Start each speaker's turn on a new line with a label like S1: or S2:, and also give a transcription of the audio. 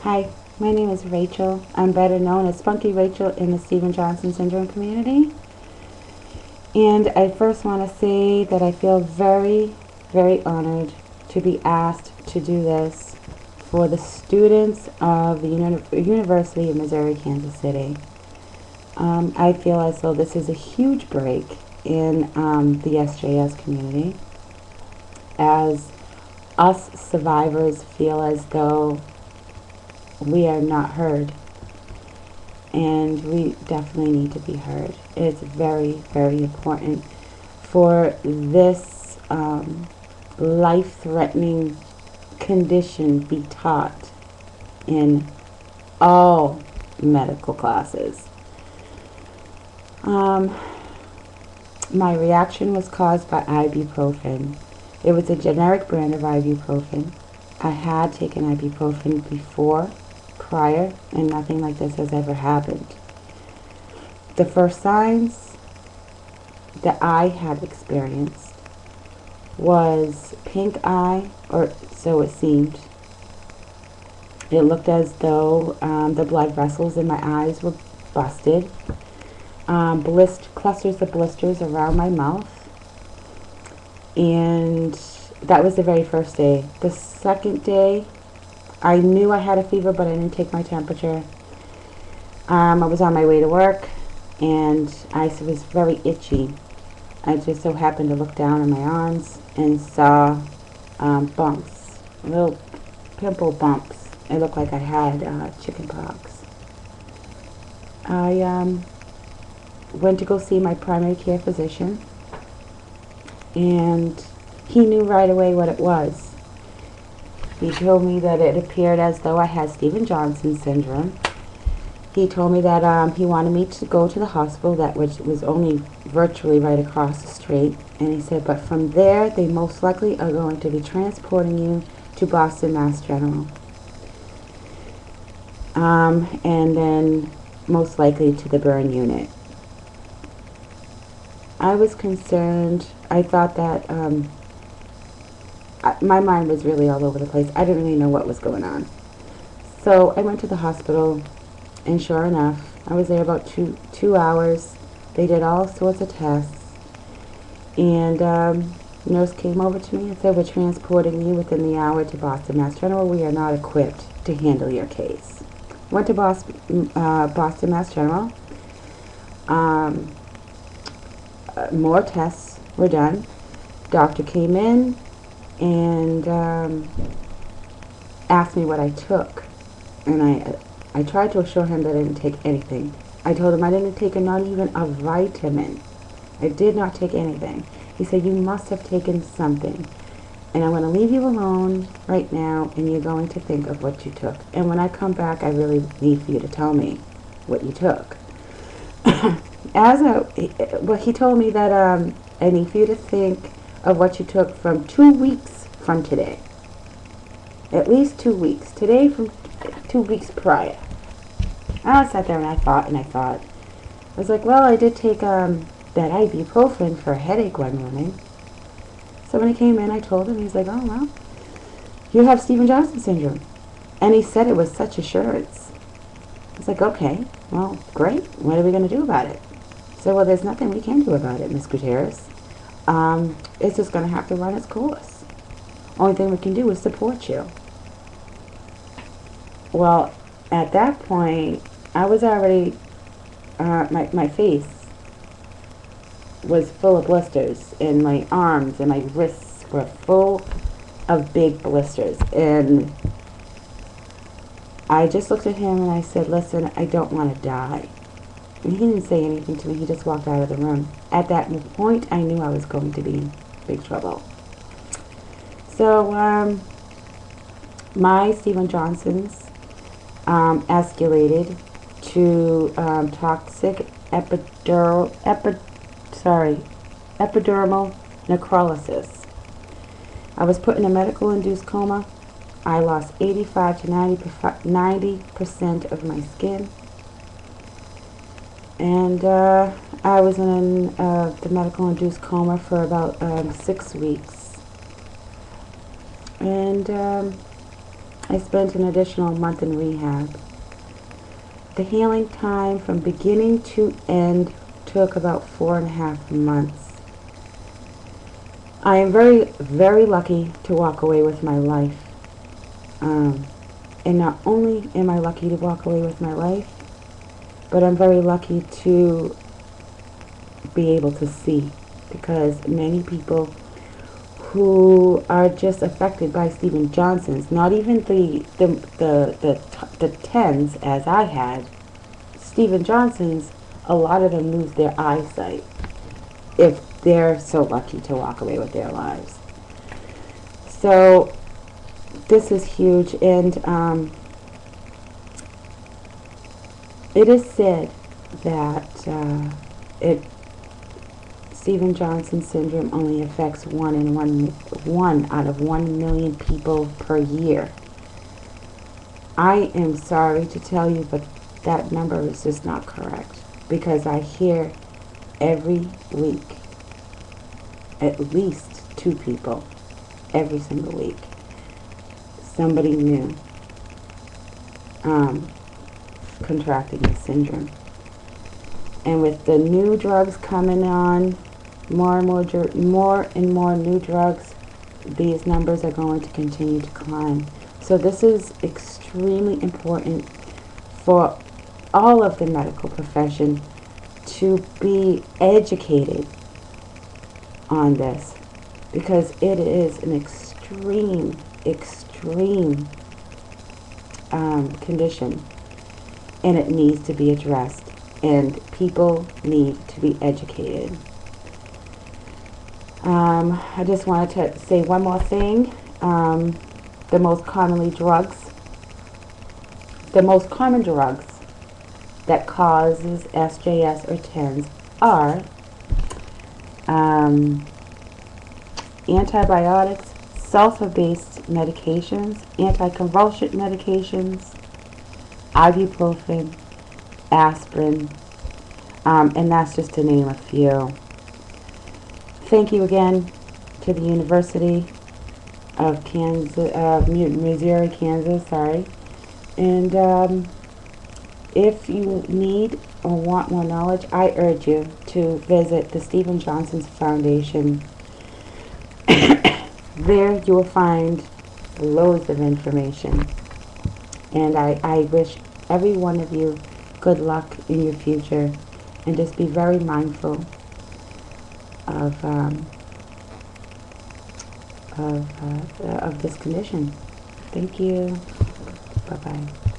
S1: Hi, my name is Rachel. I'm better known as Spunky Rachel in the Stevens-Johnson syndrome community. And I first want to say that I feel very, very honored to be asked to do this for the students of the University of Missouri, Kansas City. I feel as though this is a huge break in the SJS community, as us survivors feel as though we are not heard, and we definitely need to be heard. It's very, very important for this life-threatening condition be taught in all medical classes. My reaction was caused by ibuprofen. It was a generic brand of ibuprofen. I had taken ibuprofen before, prior, and nothing like this has ever happened. The first signs that I had experienced was pink eye, or so it seemed. It looked as though the blood vessels in my eyes were busted. Clusters of blisters around my mouth. And that was the very first day. The second day, I knew I had a fever, but I didn't take my temperature. I was on my way to work, and I was very itchy. I just so happened to look down on my arms and saw bumps, little pimple bumps. It looked like I had chicken pox. I went to go see my primary care physician, and he knew right away what it was. He told me that it appeared as though I had Stevens-Johnson syndrome. He told me that he wanted me to go to the hospital, that which was only virtually right across the street. And he said, but from there, they most likely are going to be transporting you to Boston Mass General. And then most likely to the burn unit. I was concerned. I thought that my mind was really all over the place. I didn't really know what was going on. So I went to the hospital, and sure enough, I was there about two hours. They did all sorts of tests, and nurse came over to me and said, we're transporting you within the hour to Boston Mass General. We are not equipped to handle your case. Went to Boston Mass General. More tests were done. Doctor came in and asked me what I took, and I tried to assure him that I didn't take anything. I told him I didn't take not even a vitamin. I did not take anything. He said, you must have taken something, and I'm going to leave you alone right now, and you're going to think of what you took, and when I come back, I really need for you to tell me what you took. He told me that I need for you to think of what you took from 2 weeks from today. At least 2 weeks. Today from 2 weeks prior. I sat there and I thought. I was like, well, I did take that ibuprofen for a headache one morning. So when he came in, I told him. He's like, oh, well, you have Stevens-Johnson syndrome. And he said it with such assurance. I was like, okay, well, great. What are we going to do about it? So, well, there's nothing we can do about it, Miss Gutierrez. It's just going to have to run its course. Only thing we can do is support you. Well, at that point, I was already, my face was full of blisters, and my arms and my wrists were full of big blisters. And I just looked at him and I said, listen, I don't want to die. And he didn't say anything to me. He just walked out of the room. At that point, I knew I was going to be in big trouble. So, my Stevens-Johnson's escalated to toxic epidermal necrolysis. I was put in a medical-induced coma. I lost 85 to 90% of my skin. And I was in the medical-induced coma for about 6 weeks. And I spent an additional month in rehab. The healing time from beginning to end took about 4.5 months. I am very, very lucky to walk away with my life. And not only am I lucky to walk away with my life, but I'm very lucky to be able to see, because many people who are just affected by Steven Johnson's, not even the tens as I had, Steven Johnson's, a lot of them lose their eyesight if they're so lucky to walk away with their lives. So this is huge, and it is said that it Steven Johnson syndrome only affects one out of 1 million people per year. I am sorry to tell you, but that number is just not correct, because I hear every week at least 2 people every single week, somebody new contracting the syndrome. And with the new drugs coming on, more and more new drugs, these numbers are going to continue to climb. So this is extremely important for all of the medical profession to be educated on this, because it is an extreme condition, and it needs to be addressed, and people need to be educated. I just wanted to say one more thing. The most common drugs that causes SJS or TENS are antibiotics, sulfur-based medications, anticonvulsant medications, ibuprofen, aspirin, and that's just to name a few. Thank you again to the University of Missouri, Kansas, and if you need or want more knowledge, I urge you to visit the Steven Johnson's Foundation. There you will find loads of information, and I wish every one of you good luck in your future, and just be very mindful of this condition. Thank you. Bye-bye.